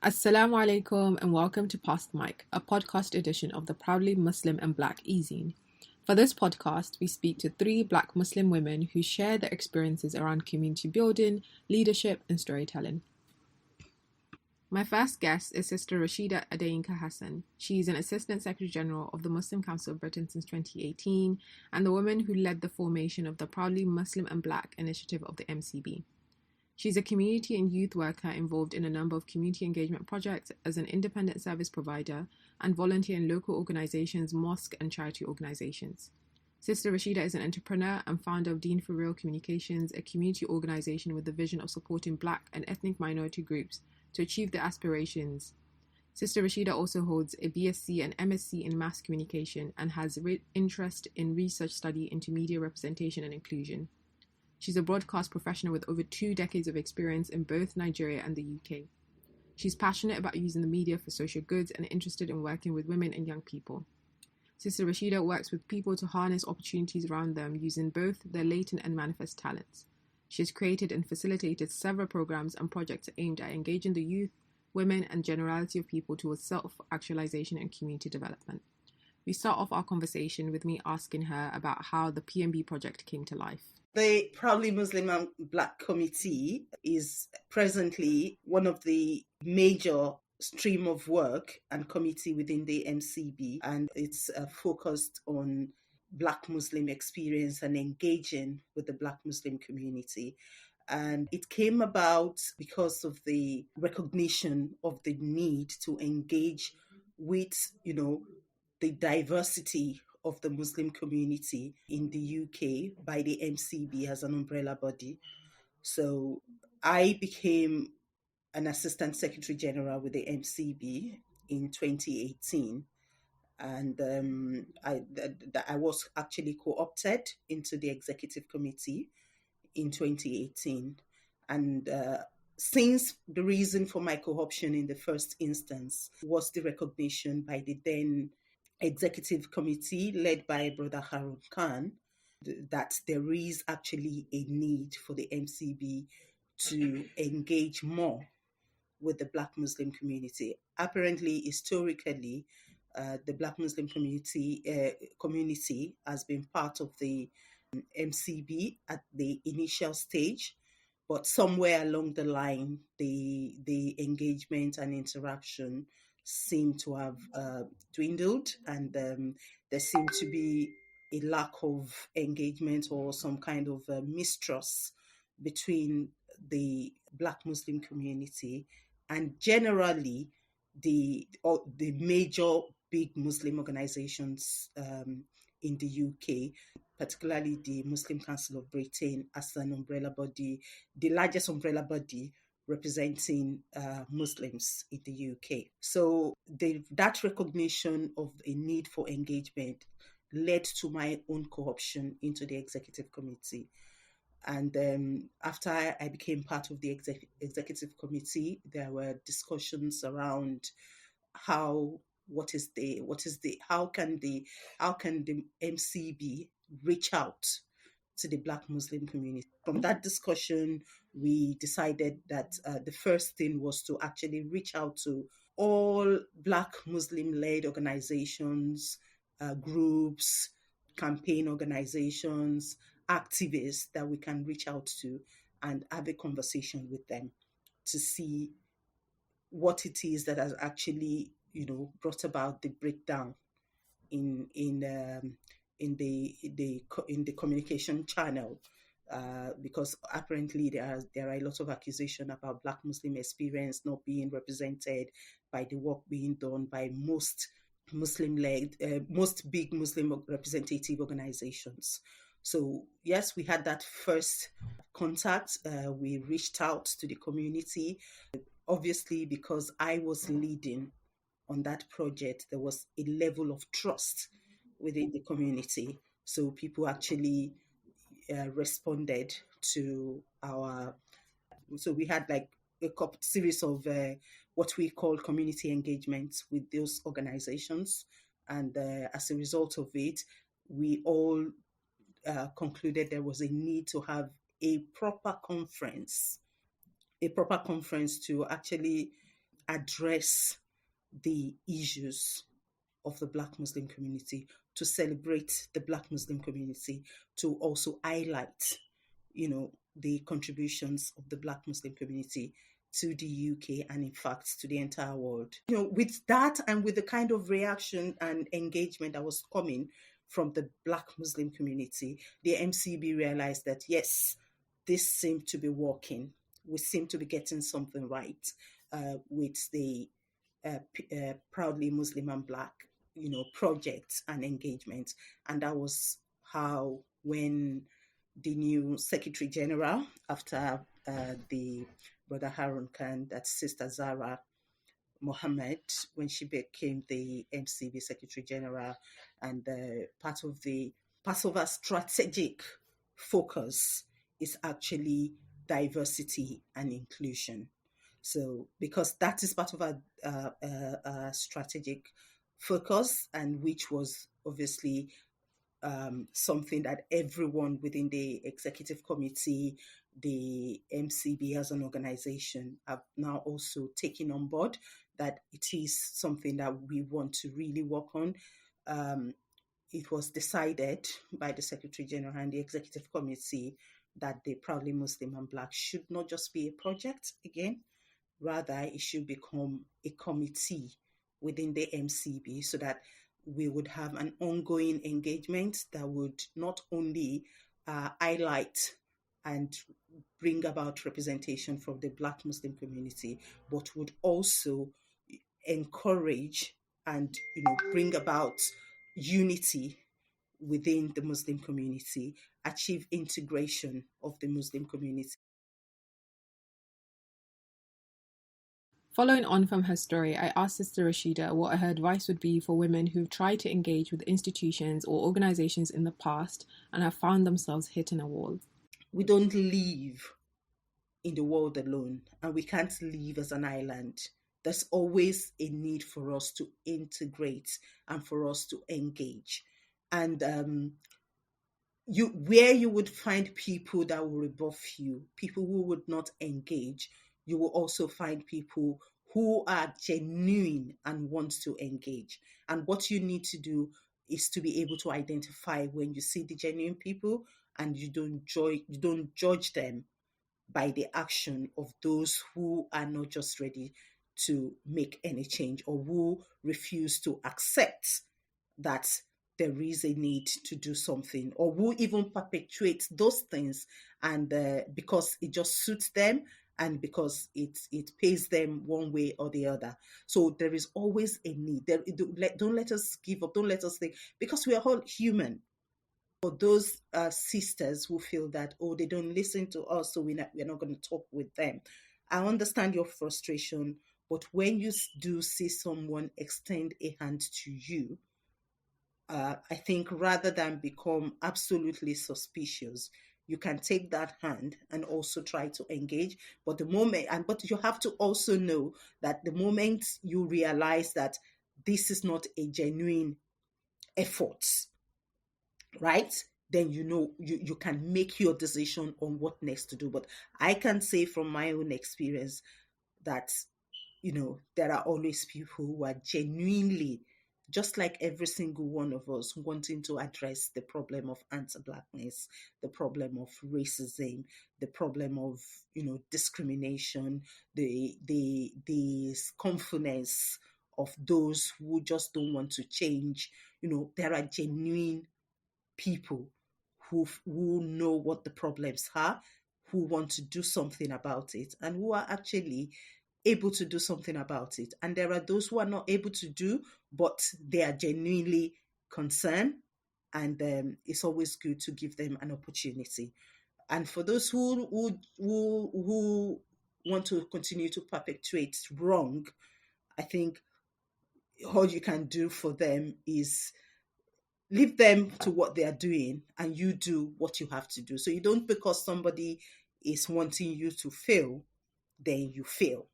Assalamu alaikum and welcome to Past the Mic, a podcast edition of the proudly Muslim and Black E-zine. For this podcast, we speak to three Black Muslim women who share their experiences around community building, leadership, and storytelling. My first guest is Sister Rashida Adeyinka Hassan. She is an Assistant Secretary General of the Muslim Council of Britain since 2018 and the woman who led the formation of the proudly Muslim and Black initiative of the MCB. She's a community and youth worker involved in a number of community engagement projects as an independent service provider and volunteer in local organizations, mosque and charity organizations. Sister Rashida is an entrepreneur and founder of Deen for Real Communications, a community organization with the vision of supporting Black and ethnic minority groups to achieve their aspirations. Sister Rashida also holds a BSc and MSc in Mass Communication and has interest in research study into media representation and inclusion. She's a broadcast professional with over 2 decades of experience in both Nigeria and the UK. She's passionate about using the media for social goods and interested in working with women and young people. Sister Rashida works with people to harness opportunities around them using both their latent and manifest talents. She has created and facilitated several programs and projects aimed at engaging the youth, women, and generality of people towards self-actualization and community development. We start off our conversation with me asking her about how the PM&B project came to life. The Proudly Muslim and Black Committee is presently one of the major stream of work and committee within the MCB, and it's focused on Black Muslim experience and engaging with the Black Muslim community. And it came about because of the recognition of the need to engage with, the diversity of the Muslim community in the UK by the MCB as an umbrella body. So I became an Assistant Secretary General with the MCB in 2018. And I was actually co-opted into the Executive Committee in 2018. And since the reason for my co-option in the first instance was the recognition by the then Executive Committee led by Brother Harun Khan that there is actually a need for the MCB to engage more with the Black Muslim community. Apparently, historically, the Black Muslim community has been part of the MCB at the initial stage, but somewhere along the line, the engagement and interaction seem to have dwindled, and there seemed to be a lack of engagement or some kind of mistrust between the Black Muslim community and generally the major big Muslim organizations in the UK, particularly the Muslim Council of Britain as an umbrella body, the largest umbrella body representing Muslims in the UK. So that recognition of a need for engagement led to my own co-option into the Executive Committee. And after I became part of the Executive Committee, there were discussions around how can the MCB reach out to the Black Muslim community. From that discussion, we decided that the first thing was to actually reach out to all Black Muslim-led organizations, groups, campaign organizations, activists that we can reach out to and have a conversation with them to see what it is that has actually, brought about the breakdown in the communication channel, because apparently there are a lot of accusations about Black Muslim experience not being represented by the work being done by most big Muslim representative organizations. So yes, we had that first contact. We reached out to the community. Obviously, because I was leading on that project, there was a level of trust within the community. So people actually responded to so we had like a series of what we call community engagements with those organizations. And as a result of it, we all concluded there was a need to have a proper conference to actually address the issues of the Black Muslim community, to celebrate the Black Muslim community, to also highlight, the contributions of the Black Muslim community to the UK and, in fact, to the entire world. With that and with the kind of reaction and engagement that was coming from the Black Muslim community, the MCB realized that, yes, this seemed to be working. We seem to be getting something right with the Proudly Muslim and Black, projects and engagement. And that was how, when the new Secretary General, after the Brother Harun Khan, that's Sister Zara Mohammed, when she became the MCB Secretary General, and part of our strategic focus is actually diversity and inclusion. So, because that is part of our strategic focus, and which was obviously something that everyone within the executive committee, the MCB as an organization, have now also taken on board, that it is something that we want to really work on. It was decided by the Secretary General and the Executive Committee that the Proudly Muslim and Black should not just be a project again, rather it should become a committee within the MCB, so that we would have an ongoing engagement that would not only highlight and bring about representation from the Black Muslim community, but would also encourage and bring about unity within the Muslim community, achieve integration of the Muslim community. Following on from her story, I asked Sister Rashida what her advice would be for women who've tried to engage with institutions or organizations in the past and have found themselves hitting a wall. We don't live in the world alone, and we can't live as an island. There's always a need for us to integrate and for us to engage. And where you would find people that will rebuff you, people who would not engage, you will also find people who are genuine and want to engage. And what you need to do is to be able to identify when you see the genuine people, and you don't judge them by the action of those who are not just ready to make any change, or who refuse to accept that there is a need to do something, or who even perpetuate those things, and because it just suits them, and because it pays them one way or the other. So there is always a need. Don't let us give up. Don't let us think, because we are all human. For those sisters who feel that, they don't listen to us, so we're not going to talk with them. I understand your frustration, but when you do see someone extend a hand to you, I think rather than become absolutely suspicious, you can take that hand and also try to engage. But you have to also know that the moment you realize that this is not a genuine effort, right? Then you can make your decision on what next to do. But I can say from my own experience that there are always people who are genuinely, just like every single one of us, wanting to address the problem of anti-Blackness, the problem of racism, the problem of discrimination, the scornfulness of those who just don't want to change. There are genuine people who know what the problems are, who want to do something about it, and who are actually able to do something about it. And there are those who are not able to do, but they are genuinely concerned, and it's always good to give them an opportunity. And for those who want to continue to perpetuate wrong, I think all you can do for them is leave them to what they are doing, and you do what you have to do. So you don't, because somebody is wanting you to fail, then you fail.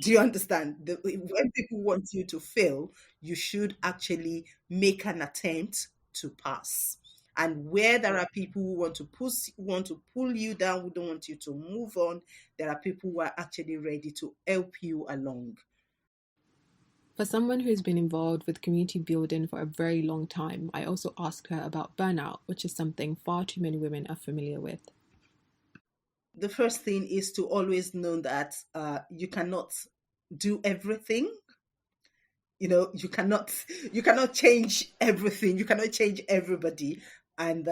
Do you understand? When people want you to fail, you should actually make an attempt to pass. And where there are people who want to pull you down, who don't want you to move on, there are people who are actually ready to help you along. For someone who's been involved with community building for a very long time, I also asked her about burnout, which is something far too many women are familiar with. The first thing is to always know that you cannot do everything. You cannot change everything. You cannot change everybody, and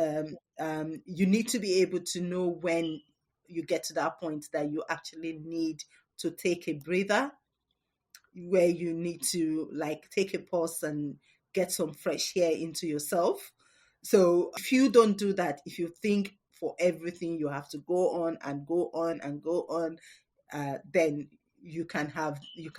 you need to be able to know when you get to that point that you actually need to take a breather, where you need to like take a pause and get some fresh air into yourself. So if you don't do that, if you think for everything you have to go on and go on and go on, then you can have a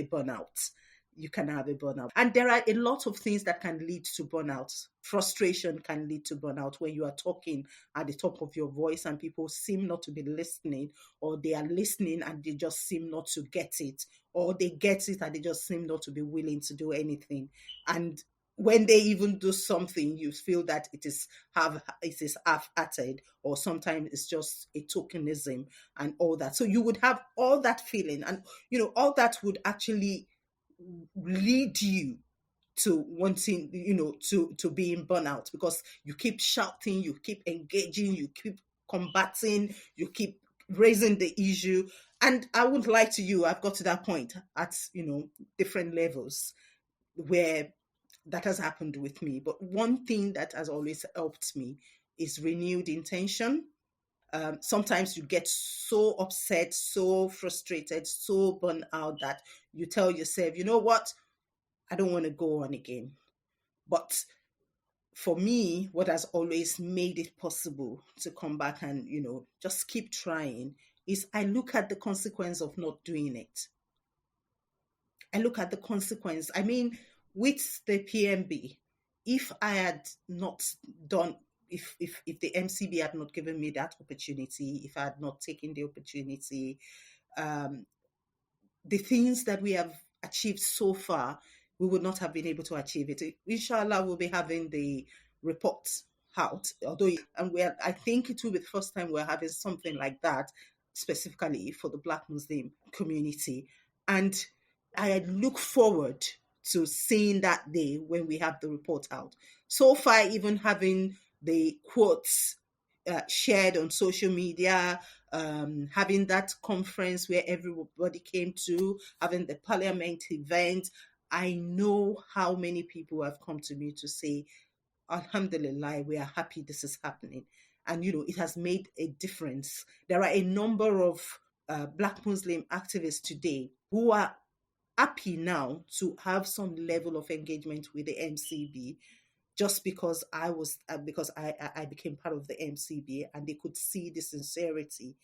burnout. You can have a burnout. And there are a lot of things that can lead to burnout. Frustration can lead to burnout when you are talking at the top of your voice and people seem not to be listening, or they are listening and they just seem not to get it, or they get it and they just seem not to be willing to do anything. And when they even do something, you feel that it is half-hearted, or sometimes it's just a tokenism and all that. So you would have all that feeling, and all that would actually lead you to wanting, to being burnout, because you keep shouting, you keep engaging, you keep combating, you keep raising the issue. And I wouldn't lie to you, I've got to that point at different levels where that has happened with me. But one thing that has always helped me is renewed intention. Sometimes you get so upset, so frustrated, so burnt out that you tell yourself, you know what, I don't want to go on again. But for me, what has always made it possible to come back and, just keep trying is I look at the consequence of not doing it. I look at the consequence. I mean, with the PMB, if I had not done, if the MCB had not given me that opportunity, if I had not taken the opportunity, um, the things that we have achieved so far, we would not have been able to achieve it. Inshallah, we'll be having the report out. Although, and I think it will be the first time we're having something like that, specifically for the Black Muslim community. And I look forward to seeing that day when we have the report out. So far, even having the quotes shared on social media, having that conference where everybody came to, having the parliament event, I know how many people have come to me to say, Alhamdulillah, we are happy this is happening. And, it has made a difference. There are a number of Black Muslim activists today who are happy now to have some level of engagement with the MCB, just because I became part of the MCB, and they could see the sincerity,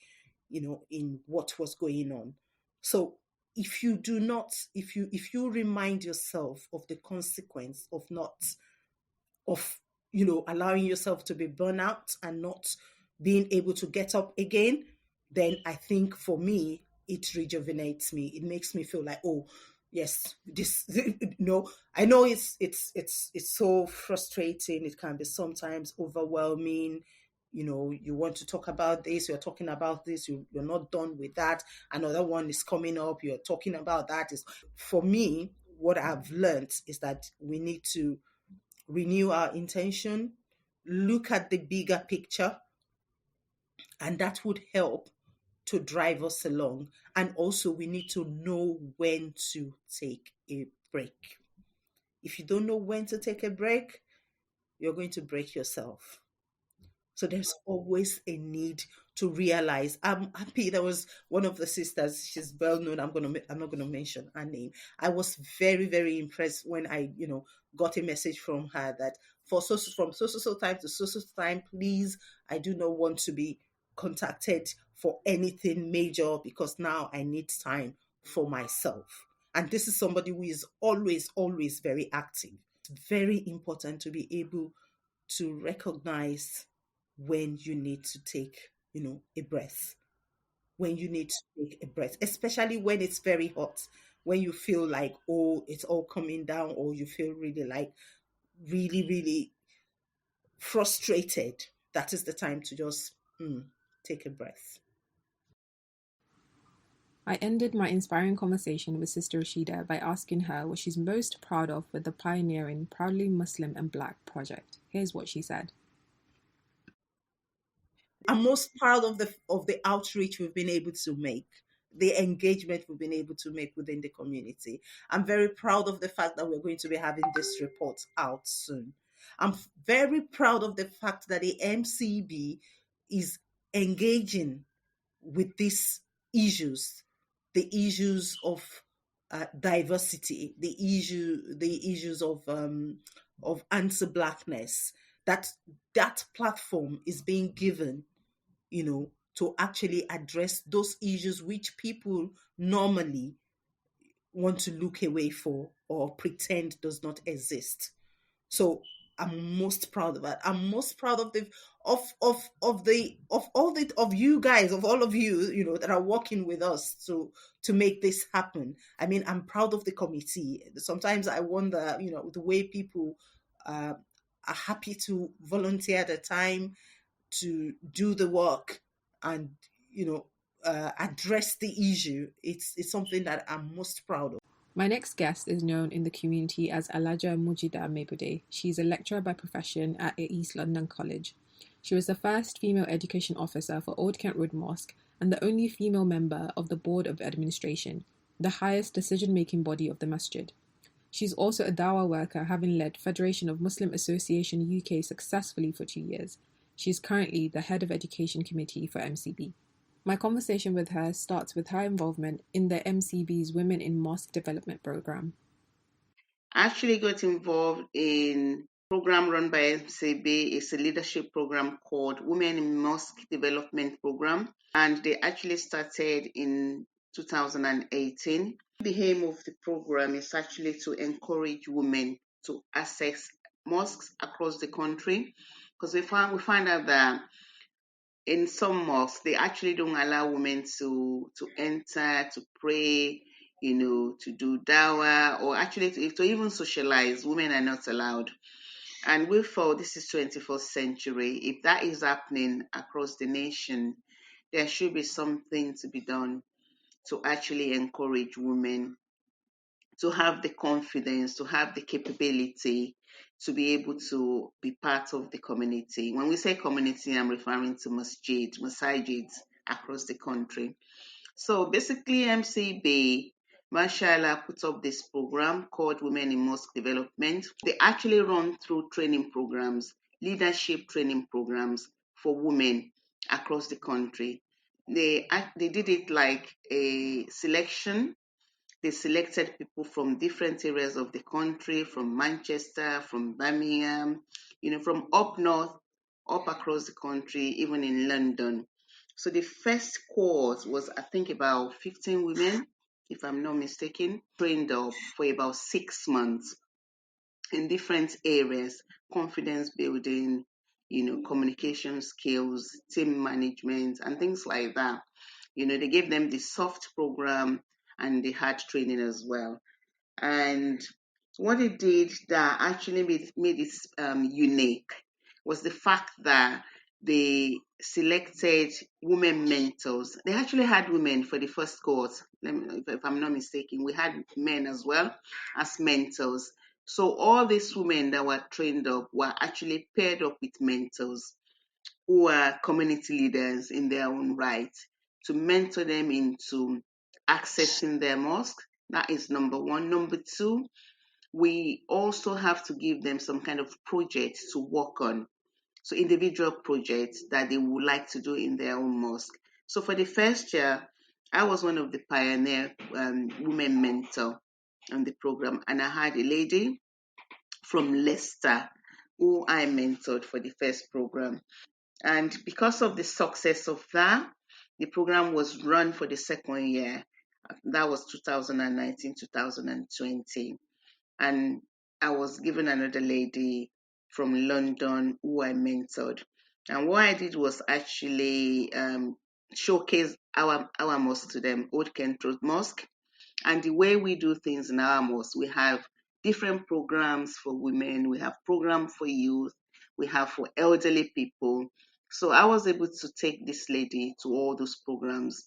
in what was going on. So if you remind yourself of the consequence of not of allowing yourself to be burnt out and not being able to get up again, then I think for me it rejuvenates me. It makes me feel like, oh yes, this I know it's so frustrating. It can be sometimes overwhelming. You want to talk about this, you're talking about this, you're not done with that, another one is coming up, you're talking about that. Is For me, what I've learned is that we need to renew our intention, look at the bigger picture, and that would help to drive us along. And also, we need to know when to take a break. If you don't know when to take a break, you're going to break yourself. So there's always a need to realize. I'm happy. There was one of the sisters. She's well known. I'm not gonna mention her name. I was very very impressed when I got a message from her that from so time to so time, please, I do not want to be contacted for anything major because now I need time for myself. And this is somebody who is always very active. It's very important to be able to recognize when you need to take, a breath, when you need to take a breath, especially when it's very hot, when you feel like, oh, it's all coming down, or you feel really like, really, really frustrated, that is the time to just take a breath. I ended my inspiring conversation with Sister Rashida by asking her what she's most proud of with the pioneering Proudly Muslim and Black project. Here's what she said. I'm most proud of the outreach we've been able to make, the engagement we've been able to make within the community. I'm very proud of the fact that we're going to be having this report out soon. I'm very proud of the fact that the MCB is engaging with these issues, the issues of diversity, the issues of anti-blackness. That platform is being given, to actually address those issues which people normally want to look away for or pretend does not exist. So I'm most proud of that. I'm most proud of the of all the of you guys, of all of you, that are working with us to make this happen. I mean, I'm proud of the committee. Sometimes I wonder, the way people are happy to volunteer their time to do the work and address the issue. It's something that I'm most proud of. My next guest is known in the community as Alaja Mujida Mebude. She's a lecturer by profession at East London College. She was the first female education officer for Old Kent Road Mosque and the only female member of the Board of Administration, the highest decision-making body of the masjid. She's also a dawah worker, having led Federation of Muslim Association UK successfully for 2 years. She is currently the head of education committee for MCB. My conversation with her starts with her involvement in the MCB's Women in Mosque Development Program. I actually got involved in a program run by MCB. It's a leadership program called Women in Mosque Development Program, and they actually started in 2018. The aim of the program is actually to encourage women to access mosques across the country, because we find out that in some mosques they actually don't allow women to enter, to pray, to do dawah, or actually to even socialize. Women are not allowed. And we felt this is 21st century. If that is happening across the nation, there should be something to be done to actually encourage women to have the confidence, to have the capability to be able to be part of the community. When we say community, I'm referring to masajids across the country. So basically, MCB, mashallah, put up this program called Women in Mosque Development. They actually run through training programs, leadership training programs for women across the country. They did it like a selection. They selected people from different areas of the country, from Manchester, from Birmingham, from up north, up across the country, even in London. So the first course was, I think, about 15 women, if I'm not mistaken, trained up for about 6 months in different areas, confidence building, communication skills, team management, and things like that. They gave them the soft program and the hard training as well. And what it did that actually made it unique was the fact that they selected women mentors. They actually had women for the first course. If I'm not mistaken, we had men as well as mentors. So all these women that were trained up were actually paired up with mentors who are community leaders in their own right to mentor them into accessing their mosque. That is number one. Number two, we also have to give them some kind of project to work on. So individual projects that they would like to do in their own mosque. So for the first year, I was one of the pioneer women mentor on the program, and I had a lady from Leicester who I mentored for the first program. And because of the success of that, the program was run for the second year. That was 2019, 2020. And I was given another lady from London who I mentored. And what I did was actually showcase our mosque to them, Old Kent Road Mosque. And the way we do things in our mosque, we have different programs for women, we have programs for youth, we have for elderly people. So I was able to take this lady to all those programs,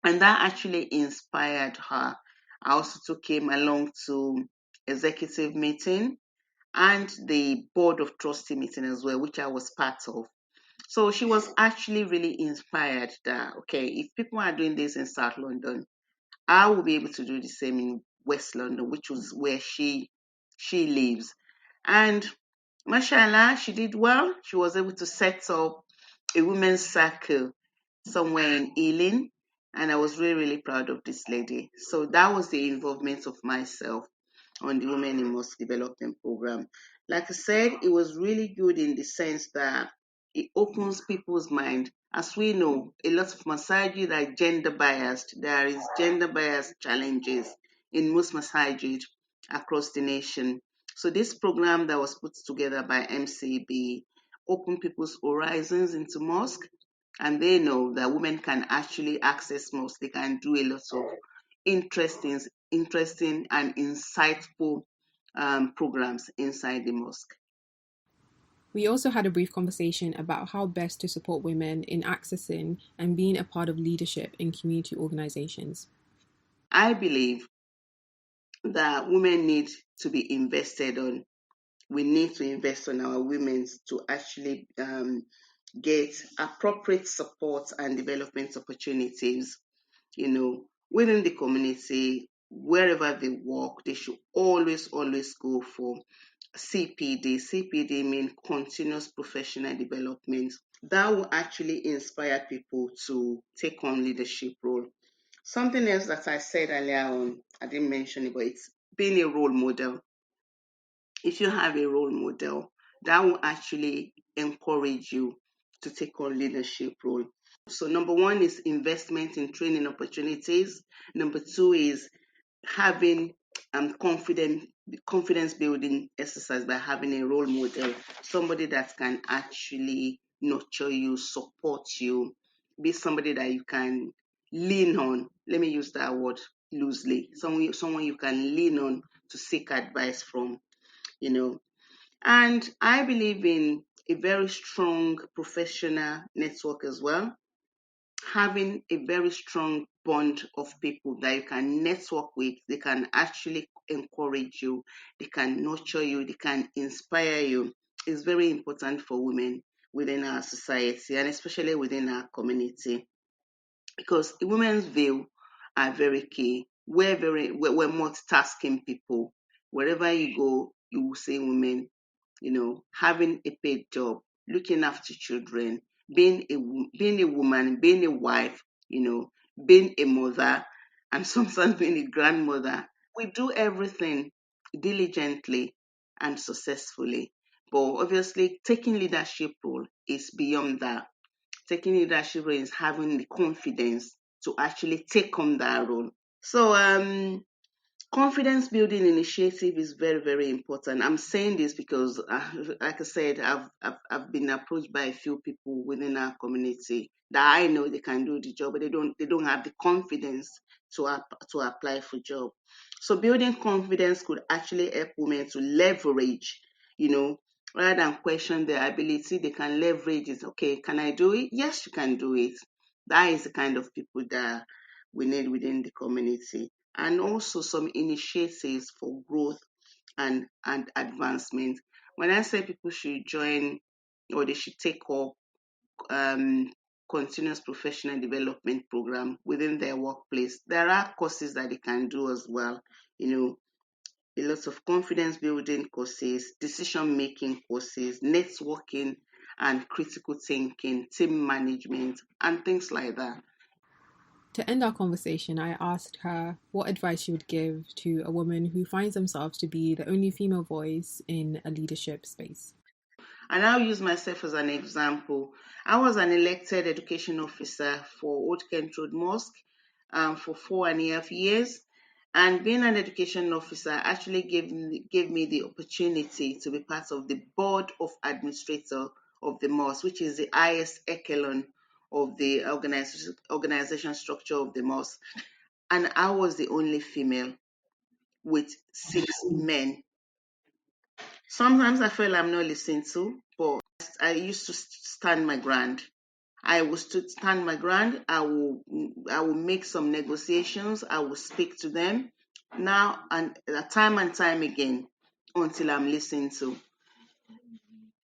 and that actually inspired her. I also took him along to executive meeting and the board of trustee meeting as well, which I was part of. So she was actually really inspired that, okay, if people are doing this in South London, I will be able to do the same in West London, which was where she lives. And mashallah, she did well. She was able to set up a women's circle somewhere in Ealing, and I was really, really proud of this lady. So that was the involvement of myself on the Women in Mosque Development Program. Like I said, it was really good in the sense that it opens people's mind. As we know, a lot of masajid are gender biased. There is gender bias challenges in most masajid across the nation. So this program that was put together by MCB opened people's horizons into mosque, and they know that women can actually access mosque. They can do a lot of interesting and insightful programs inside the mosque. We also had a brief conversation about how best to support women in accessing and being a part of leadership in community organizations. I believe that women need to be invested on. We need to invest on our women to actually get appropriate support and development opportunities, within the community, wherever they work. They should always go for CPD. CPD means continuous professional development. That will actually inspire people to take on leadership role. Something else that I said earlier on, I didn't mention it, but it's being a role model. If you have a role model, that will actually encourage you to take on leadership role. So number one is investment in training opportunities. Number two is having confidence building exercise by having a role model, somebody that can actually nurture you, support you, be somebody that you can lean on. Let me use that word loosely. Someone you can lean on to seek advice from, And I believe in a very strong professional network as well, having a very strong bond of people that you can network with. They can actually encourage you, they can nurture you, they can inspire you. Is very important for women within our society and especially within our community, because the women's view are very key. We're multitasking people. Wherever you go, you will see women, having a paid job, looking after children, being a woman, being a wife, being a mother, and sometimes being a grandmother. We do everything diligently and successfully. But obviously, taking leadership role is beyond that. Taking leadership role is having the confidence to actually take on that role. So, confidence building initiative is very, very important. I'm saying this because, like I said, I've been approached by a few people within our community that I know they can do the job, but they don't have the confidence to apply for job. So building confidence could actually help women to leverage, rather than question their ability. They can leverage it. Okay, can I do it? Yes, you can do it. That is the kind of people that we need within the community, and also some initiatives for growth and advancement. When I say people should join or they should take up continuous professional development program within their workplace, there are courses that they can do as well. A lot of confidence building courses, decision making courses, networking and critical thinking, team management, and things like that. To end our conversation, I asked her what advice she would give to a woman who finds themselves to be the only female voice in a leadership space. And I'll use myself as an example. I was an elected education officer for Old Kent Road Mosque for 4.5 years. And being an education officer actually gave me the opportunity to be part of the board of administrator of the mosque, which is the highest echelon of the organization structure of the mosque. And I was the only female with 6 men. Sometimes I feel I'm not listened to, but I used to stand my ground. I will stand my ground. I will make some negotiations. I will speak to them now and time again until I'm listened to.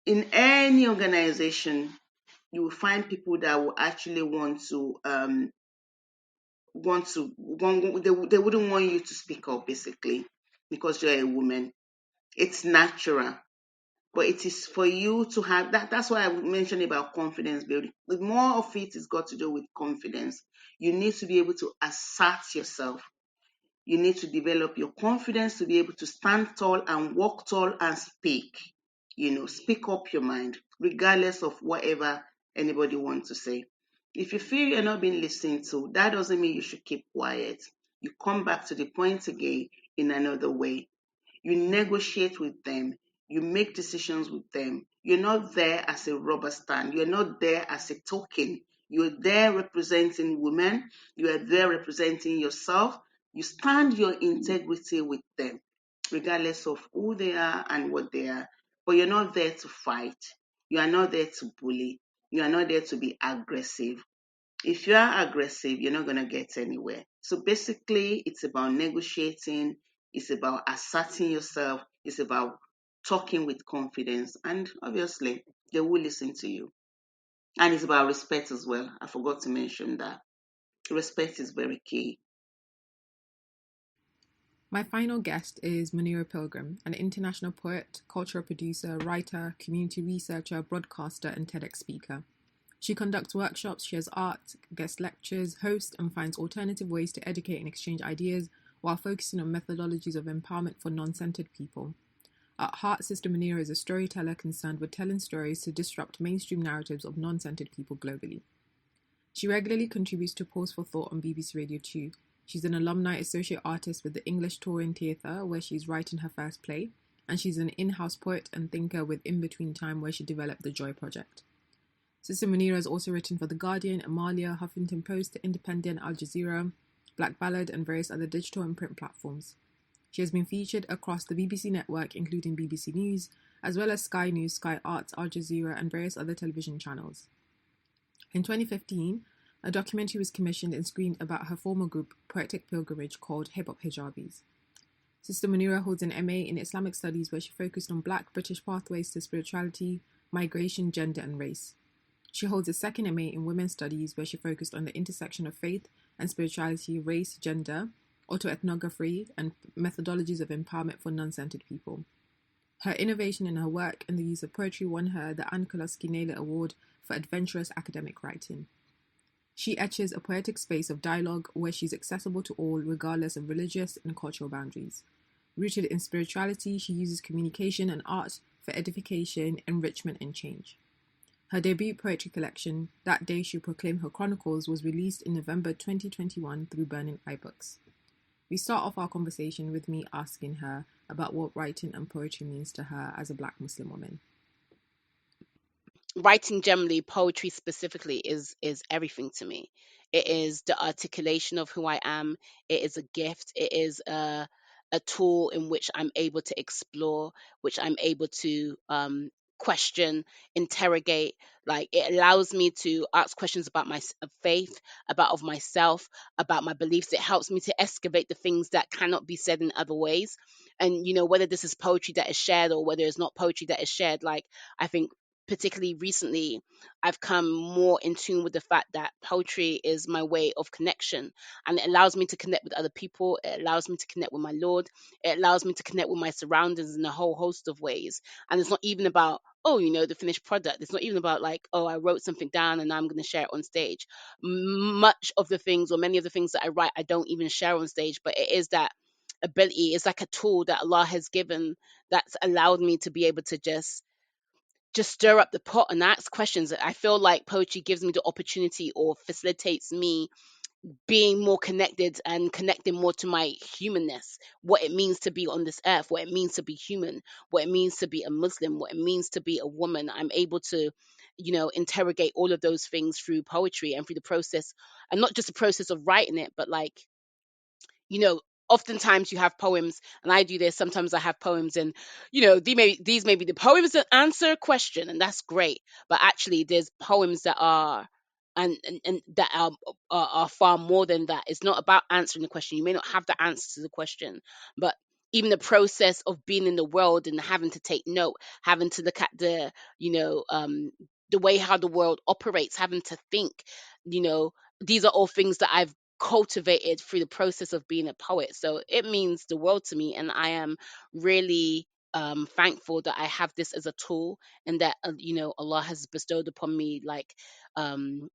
In any organization, you will find people that will actually they wouldn't want you to speak up, basically, because you're a woman. It's natural. But it is for you to have that. That's why I mentioned about confidence building. The more of it is got to do with confidence. You need to be able to assert yourself. You need to develop your confidence to be able to stand tall and walk tall and speak. Speak up your mind, regardless of whatever anybody wants to say. If you feel you're not being listened to, that doesn't mean you should keep quiet. You come back to the point again in another way. You negotiate with them. You make decisions with them. You're not there as a rubber stamp. You're not there as a token. You're there representing women. You are there representing yourself. You stand your integrity with them, regardless of who they are and what they are. But you're not there to fight. You are not there to bully. You are not there to be aggressive. If you are aggressive, you're not going to get anywhere. So basically, it's about negotiating, it's about asserting yourself, it's about talking with confidence, and obviously, they will listen to you. And it's about respect as well. I forgot to mention that. Respect is very key. My final guest is Munira Pilgrim, an international poet, cultural producer, writer, community researcher, broadcaster, and TEDx speaker. She conducts workshops, shares art, guest lectures, hosts, and finds alternative ways to educate and exchange ideas while focusing on methodologies of empowerment for non-centered people. At heart, Sister Munira is a storyteller concerned with telling stories to disrupt mainstream narratives of non-centered people globally. She regularly contributes to Pause for Thought on BBC Radio 2. She's an alumni associate artist with the English Touring Theatre, where she's writing her first play, and she's an in-house poet and thinker with In Between Time, where she developed the Joy Project. Sister Munira has also written for The Guardian, Amalia, Huffington Post, The Independent, Al Jazeera, Black Ballad, and various other digital and print platforms. She has been featured across the BBC network, including BBC News, as well as Sky News, Sky Arts, Al Jazeera, and various other television channels. In 2015, a documentary was commissioned and screened about her former group, Poetic Pilgrimage, called Hip Hop Hijabis. Sister Munira holds an MA in Islamic Studies, where she focused on Black British pathways to spirituality, migration, gender, and race. She holds a second MA in Women's Studies, where she focused on the intersection of faith and spirituality, race, gender, autoethnography, and methodologies of empowerment for non-centered people. Her innovation in her work and the use of poetry won her the Anne Koloski Naylor Award for Adventurous Academic Writing. She etches a poetic space of dialogue where she's accessible to all, regardless of religious and cultural boundaries. Rooted in spirituality, she uses communication and art for edification, enrichment, and change. Her debut poetry collection, That Day She Proclaimed Her Chronicles, was released in November 2021 through Burning Eye Books. We start off our conversation with me asking her about what writing and poetry means to her as a Black Muslim woman. Writing generally, poetry specifically, is everything to me. It is the articulation of who I am. It is a gift. It is a tool in which I'm able to explore, which I'm able to question, interrogate. Like, it allows me to ask questions about my faith, about of myself, about my beliefs. It helps me to excavate the things that cannot be said in other ways. And whether this is poetry that is shared or whether it's not poetry that is shared, like, I think particularly recently, I've come more in tune with the fact that poetry is my way of connection, and it allows me to connect with other people. It allows me to connect with my Lord. It allows me to connect with my surroundings in a whole host of ways. And it's not even about, the finished product. It's not even about, like, I wrote something down and I'm going to share it on stage. Much of the things, or many of the things that I write, I don't even share on stage, but it is that ability. It's like a tool that Allah has given that's allowed me to be able to just stir up the pot and ask questions. I feel like poetry gives me the opportunity, or facilitates me being more connected and connecting more to my humanness, what it means to be on this earth, what it means to be human, what it means to be a Muslim, what it means to be a woman. I'm able to, interrogate all of those things through poetry and through the process, and not just the process of writing it, but, like, oftentimes you have poems, and I do this sometimes. I have poems, and these may be the poems that answer a question, and that's great. But actually there's poems that are and that are far more than that. It's not about answering the question. You may not have the answer to the question, but even the process of being in the world and having to take note, having to look at the way how the world operates, having to think, you know these are all things that I've cultivated through the process of being a poet. So it means the world to me, and I am really thankful that I have this as a tool, and that Allah has bestowed upon me, like, the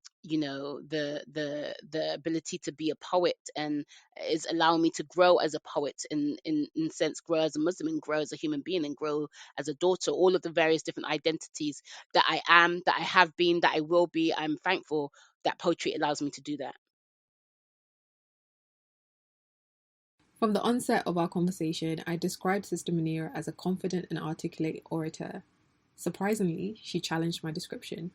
ability to be a poet, and is allowing me to grow as a poet, in sense, grow as a Muslim, and grow as a human being, and grow as a daughter, all of the various different identities that I am, that I have been, that I will be. I'm thankful that poetry allows me to do that. From the onset of our conversation, I described Sister Munira as a confident and articulate orator. Surprisingly, she challenged my description.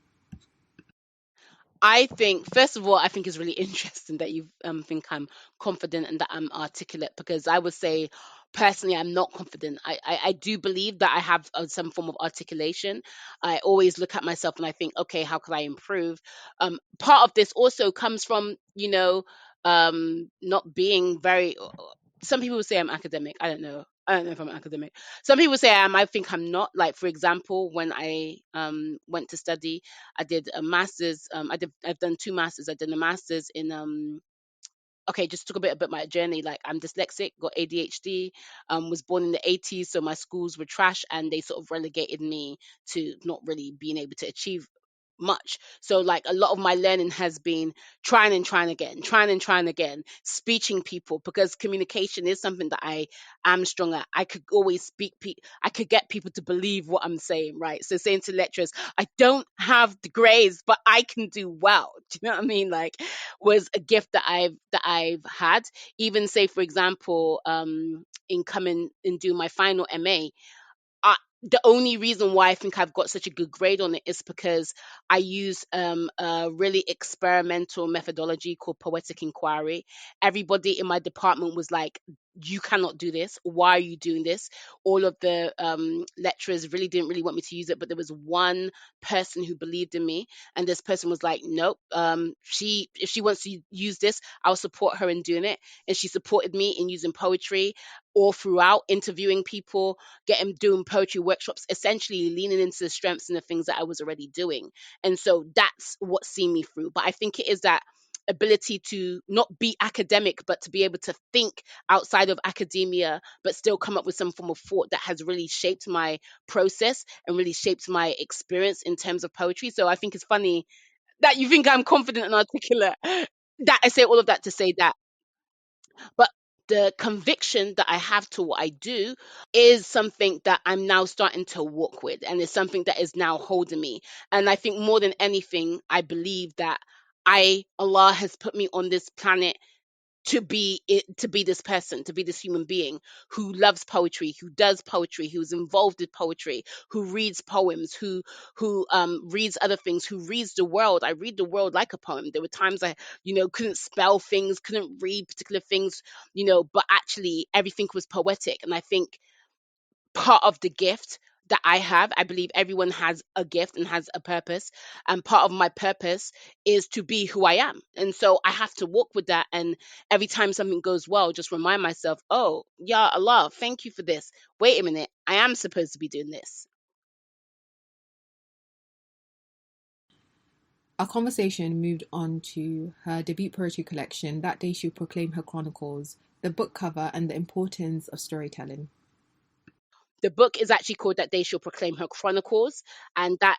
I think, first of all, I think it's really interesting that you think I'm confident and that I'm articulate, because I would say, personally, I'm not confident. I do believe that I have some form of articulation. I always look at myself and I think, okay, how can I improve? Part of this also comes from, not being very. Some people say I'm academic. I don't know. I don't know if I'm academic. Some people say I am. I think I'm not. Like, for example, when I went to study, I did a master's. I've done two masters. I did a master's in okay, just talk a bit about my journey. Like, I'm dyslexic, got ADHD, was born in the 80s, so my schools were trash, and they sort of relegated me to not really being able to achieve much. So, like, a lot of my learning has been trying and trying again, trying and trying again, speaking people, because communication is something that I am strong at. I could always I could get people to believe what I'm saying, right? So saying to lecturers, I don't have the grades, but I can do well. Do you know what I mean? Like, was a gift that I've had. Even, say, for example, in coming and doing my final MA, I, the only reason why I think I've got such a good grade on it is because I use a really experimental methodology called poetic inquiry. Everybody in my department was like, "You cannot do this. Why are you doing this?" All of the lecturers really didn't really want me to use it, but there was one person who believed in me, and this person was like, "Nope. She if she wants to use this, I'll support her in doing it." And she supported me in using poetry all throughout, interviewing people, doing poetry workshops, essentially leaning into the strengths and the things that I was already doing. And so that's what seen me through. But I think it is that ability to not be academic, but to be able to think outside of academia, but still come up with some form of thought, that has really shaped my process and really shaped my experience in terms of poetry. So I think it's funny that you think I'm confident and articulate. That I say all of that to say that. But the conviction that I have to what I do is something that I'm now starting to walk with, and it's something that is now holding me. And I think more than anything, I believe that Allah has put me on this planet to be this person, to be this human being who loves poetry, who does poetry, who's involved with poetry, who reads poems, who reads other things, who reads the world. I read the world like a poem. There were times I couldn't spell things, couldn't read particular things, but actually everything was poetic. And I think part of the gift that I have, I believe everyone has a gift and has a purpose. And part of my purpose is to be who I am. And so I have to walk with that. And every time something goes well, just remind myself, oh, yeah, Allah, thank you for this. Wait a minute, I am supposed to be doing this. Our conversation moved on to her debut poetry collection, That Day She'll Proclaim Her Chronicles, the book cover, and the importance of storytelling. The book is actually called That Day She'll Proclaim Her Chronicles, and that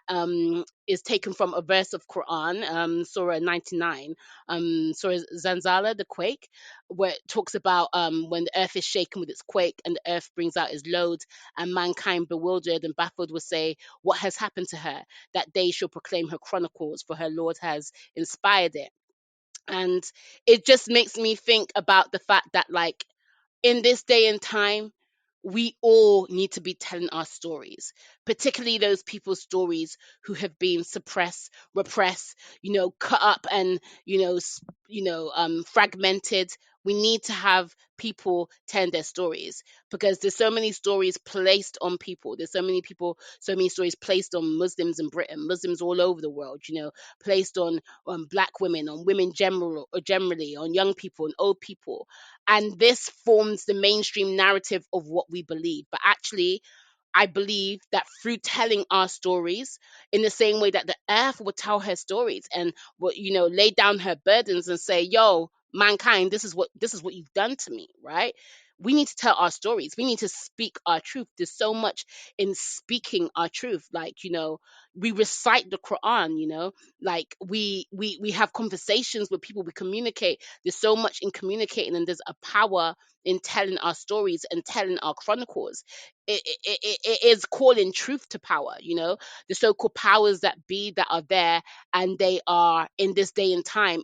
is taken from a verse of Quran, Surah 99, Surah Zanzala, the quake, where it talks about when the earth is shaken with its quake and the earth brings out its loads, and mankind, bewildered and baffled, will say, "What has happened to her? That day she'll proclaim her chronicles, for her Lord has inspired it." And it just makes me think about the fact that, like, in this day and time, we all need to be telling our stories, particularly those people's stories who have been suppressed, repressed, cut up, and fragmented. We need to have people telling their stories, because there's so many stories placed on people. There's so many people, so many stories placed on Muslims in Britain, Muslims all over the world, placed on black women, on women generally, on young people and old people. And this forms the mainstream narrative of what we believe. But actually, I believe that through telling our stories, in the same way that the earth would tell her stories and would, lay down her burdens and say, "Yo, mankind, this is what you've done to me," right? We need to tell our stories. We need to speak our truth. There's so much in speaking our truth. Like, we recite the Quran, like we have conversations with people, we communicate. There's so much in communicating, and there's a power in telling our stories and telling our chronicles. It is calling truth to power, the so-called powers that be that are there, and they are in this day and time.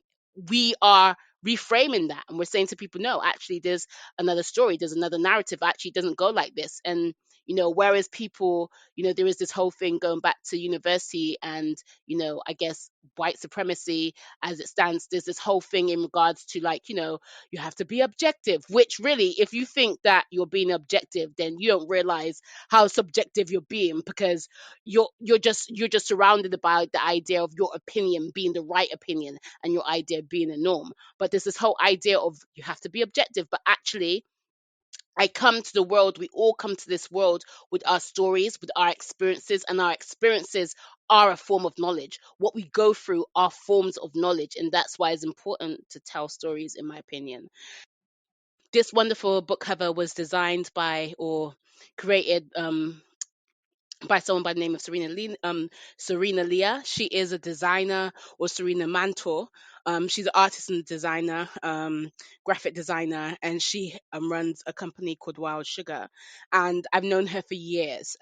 We are reframing that, and we're saying to people, no, actually there's another story, there's another narrative. Actually, it doesn't go like this. And whereas people, there is this whole thing going back to university and I guess white supremacy as it stands. There's this whole thing in regards to, like, you have to be objective, which really, if you think that you're being objective, then you don't realize how subjective you're being, because you're just surrounded by the idea of your opinion being the right opinion and your idea being a norm. But there's this whole idea of you have to be objective. But actually, we all come to this world with our stories, with our experiences, and our experiences are a form of knowledge. What we go through are forms of knowledge, and that's why it's important to tell stories, in my opinion. This wonderful book cover was designed by, or created, by someone by the name of Serena Leah. She is a designer, or Serena Mantor. She's an artist and designer, graphic designer, and she runs a company called Wild Sugar. And I've known her for years.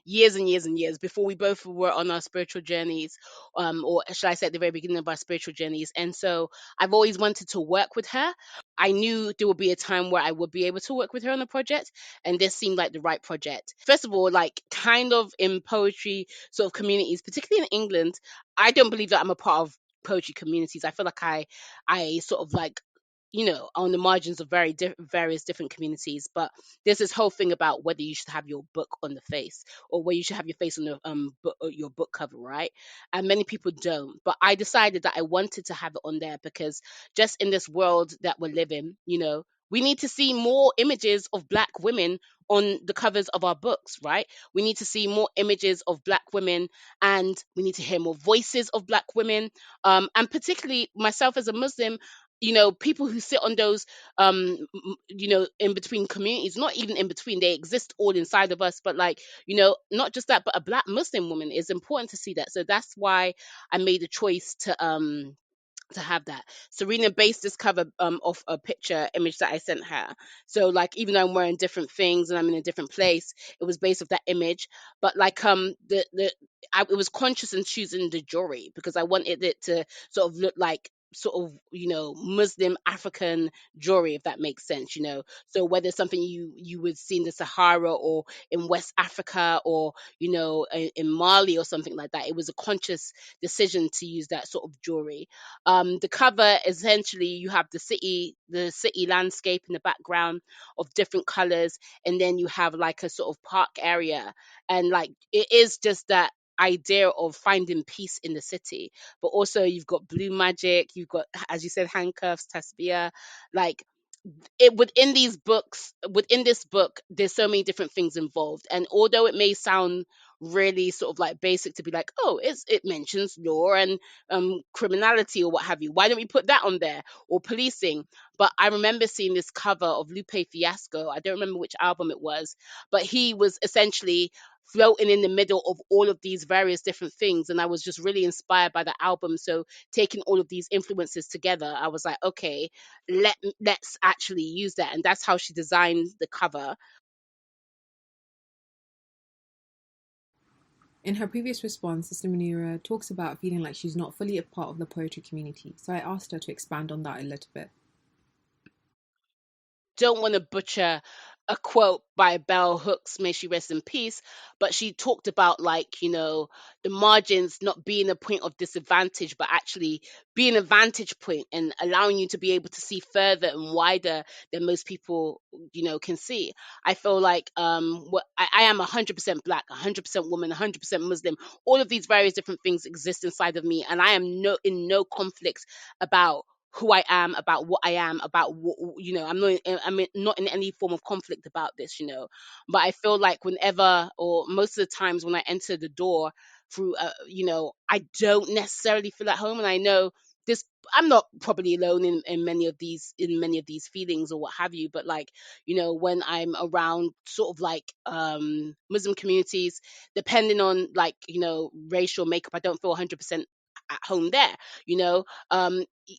Years and years and years before we both were on our spiritual journeys, or should I say at the very beginning of our spiritual journeys. And so I've always wanted to work with her. I knew there would be a time where I would be able to work with her on a project, and this seemed like the right project. First of all, like, kind of in poetry sort of communities, particularly in England, I don't believe that I'm a part of poetry communities. I feel like I sort of, like, on the margins of various different communities. But there's this whole thing about whether you should have your book on the face, or where you should have your face on the your book cover, right? And many people don't. But I decided that I wanted to have it on there, because just in this world that we're living, we need to see more images of black women on the covers of our books, right? We need to see more images of black women, and we need to hear more voices of black women. And particularly myself as a Muslim, people who sit on those, in between communities, not even in between, they exist all inside of us. But, like, not just that, but a black Muslim woman is important to see that. So that's why I made a choice to have that. Serena based this cover off a picture image that I sent her. So, like, even though I'm wearing different things and I'm in a different place, it was based off that image. But, like, it was conscious in choosing the jewelry, because I wanted it to sort of look like sort of, Muslim African jewelry, if that makes sense. So whether it's something you would see in the Sahara, or in West Africa, or in Mali or something like that, it was a conscious decision to use that sort of jewelry. The cover, essentially, you have the city landscape in the background of different colors, and then you have, like, a sort of park area, and, like, it is just that idea of finding peace in the city. But also, you've got blue magic, you've got, as you said, handcuffs, tasbih, like, it within this book, there's so many different things involved. And although it may sound really sort of like basic to be like, oh, it mentions law and criminality or what have you, why don't we put that on there, or policing? But I remember seeing this cover of Lupe Fiasco, I don't remember which album it was, but he was essentially floating in the middle of all of these various different things, and I was just really inspired by the album. So taking all of these influences together, I was like, okay, let's actually use that. And that's how she designed the cover. In her previous response, Sister Munira talks about feeling like she's not fully a part of the poetry community, so I asked her to expand on that a little bit. Don't want to butcher a quote by Bell Hooks, may she rest in peace, but she talked about, like, the margins not being a point of disadvantage, but actually being a vantage point and allowing you to be able to see further and wider than most people, can see. I feel like I am 100% black, 100% woman, 100% Muslim. All of these various different things exist inside of me, and I am in no conflict about who I am, about what I am, about what, I'm not in any form of conflict about this. But I feel like whenever, or most of the times when I enter the door through, I don't necessarily feel at home, and I know this. I'm not probably alone in many of these feelings or what have you, but like, when I'm around sort of like Muslim communities, depending on, like, racial makeup, I don't feel 100% at home there. you know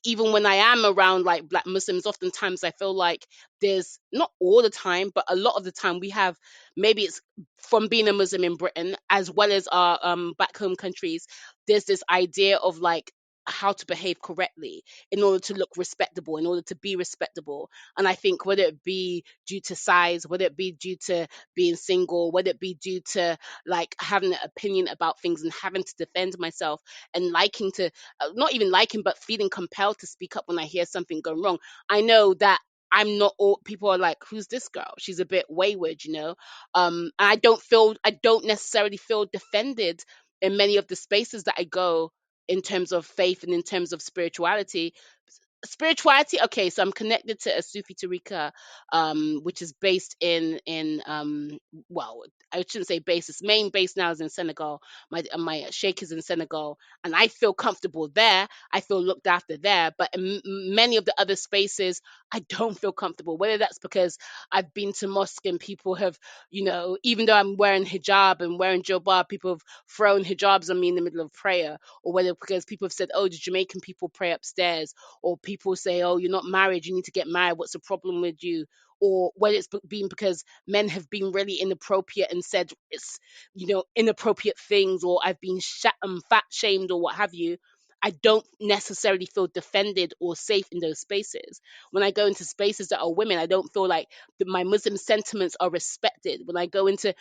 Even when I am around like black Muslims, oftentimes I feel like there's, not all the time, but a lot of the time, we have, maybe it's from being a Muslim in Britain as well as our back home countries, there's this idea of like how to behave correctly in order to look respectable, in order to be respectable. And I think whether it be due to size, whether it be due to being single, whether it be due to like having an opinion about things and having to defend myself and liking to, not even liking, but feeling compelled to speak up when I hear something going wrong. I know that I'm not all people are like, who's this girl? She's a bit wayward. And I don't necessarily feel defended in many of the spaces that I go, in terms of faith and in terms of spirituality. Okay, so I'm connected to a Sufi tariqa, which is based in well, I shouldn't say base. Its main base now is in Senegal. My sheikh is in Senegal, and I feel comfortable there. I feel looked after there. But in many of the other spaces, I don't feel comfortable. Whether that's because I've been to mosque and people have, even though I'm wearing hijab and wearing jilbab, people have thrown hijabs on me in the middle of prayer, or whether because people have said, "Oh, the Jamaican people pray upstairs," or people say, "Oh, you're not married, you need to get married, what's the problem with you?" Or whether it's been because men have been really inappropriate and said it's, inappropriate things, or I've been fat shamed or what have you. I don't necessarily feel defended or safe in those spaces. When I go into spaces that are women, I don't feel like my Muslim sentiments are respected. When I go into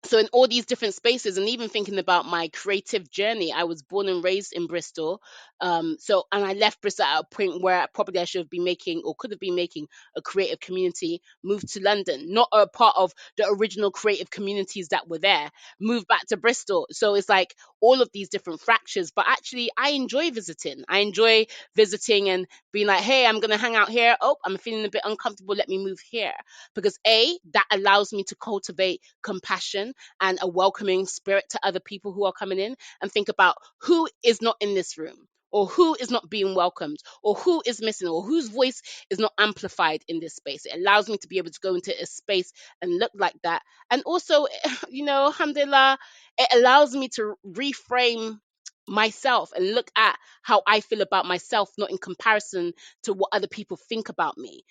So in all these different spaces, and even thinking about my creative journey, I was born and raised in Bristol. And I left Bristol at a point where I should have been making, or could have been making, a creative community. Moved to London, not a part of the original creative communities that were there. Moved back to Bristol, so it's like all of these different fractures. But actually, I enjoy visiting. I enjoy visiting and being like, hey, I'm gonna hang out here. Oh, I'm feeling a bit uncomfortable. Let me move here, because that allows me to cultivate compassion and a welcoming spirit to other people who are coming in, and think about who is not in this room, or who is not being welcomed, or who is missing, or whose voice is not amplified in this space. It allows me to be able to go into a space and look like that. And also, alhamdulillah, it allows me to reframe myself and look at how I feel about myself, not in comparison to what other people think about me.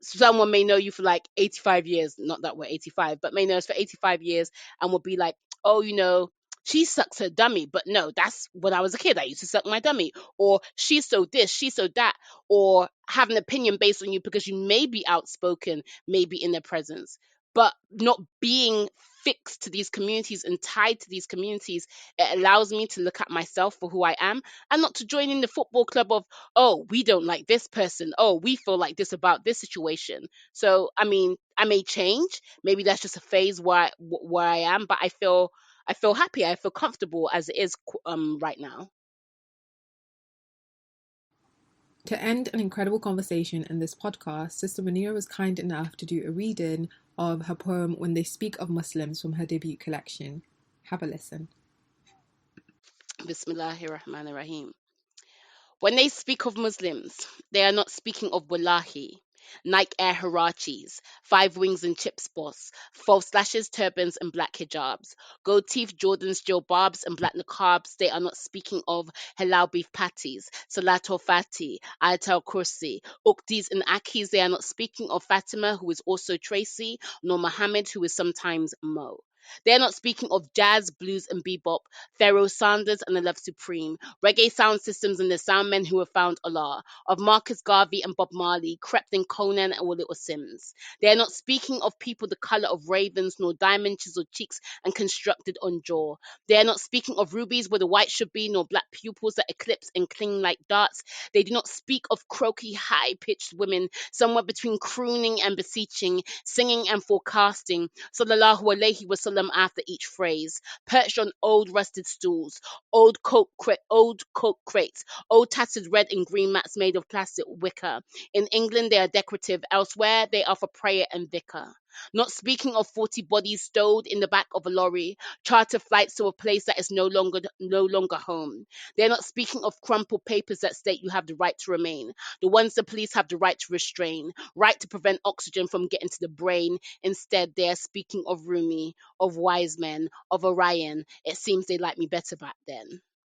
Someone may know you for like 85 years, not that we're 85, but may know us for 85 years and will be like, oh, she sucks her dummy. But no, that's when I was a kid. I used to suck my dummy. Or she's so this, she's so that. Or have an opinion based on you because you may be outspoken, maybe in their presence. But not being fixed to these communities and tied to these communities, it allows me to look at myself for who I am, and not to join in the football club of, oh, we don't like this person, oh, we feel like this about this situation. So I mean, I may change, maybe that's just a phase where I am, but I feel happy, I feel comfortable as it is right now. To end an incredible conversation in this podcast, Sister Munira was kind enough to do a reading of her poem When They Speak of Muslims from her debut collection. Have a listen. Bismillahirrahmanirrahim. When they speak of Muslims, they are not speaking of Wallahi, Nike Air Harachis, Five Wings and Chips Boss, false lashes, turbans, and black hijabs, gold teeth, Jordans, jilbabs, and black niqabs. They are not speaking of halal beef patties, Salatul Fati, Ayatul Kursi, Ukdis, and Akis. They are not speaking of Fatima, who is also Tracy, nor Muhammad, who is sometimes Mo. They are not speaking of jazz, blues, and bebop, Pharoah Sanders and the Love Supreme, reggae sound systems and the sound men who have found Allah, of Marcus Garvey and Bob Marley, Crepton Conan and Little Sims. They are not speaking of people the color of ravens, nor diamond chiseled cheeks and constructed on jaw. They are not speaking of rubies where the white should be, nor black pupils that eclipse and cling like darts. They do not speak of croaky, high pitched women, somewhere between crooning and beseeching, singing and forecasting, sallallahu alaihi wasallam after each phrase, perched on old rusted stools, old coke crates, old tattered red and green mats made of plastic wicker. In England, they are decorative. Elsewhere, they are for prayer and vicar. Not speaking of 40 bodies stowed in the back of a lorry, charter flights to a place that is no longer home. They're not speaking of crumpled papers that state you have the right to remain, the ones the police have the right to restrain, right to prevent oxygen from getting to the brain. Instead, they are speaking of Rumi, of wise men, of Orion. It seems they liked me better back then.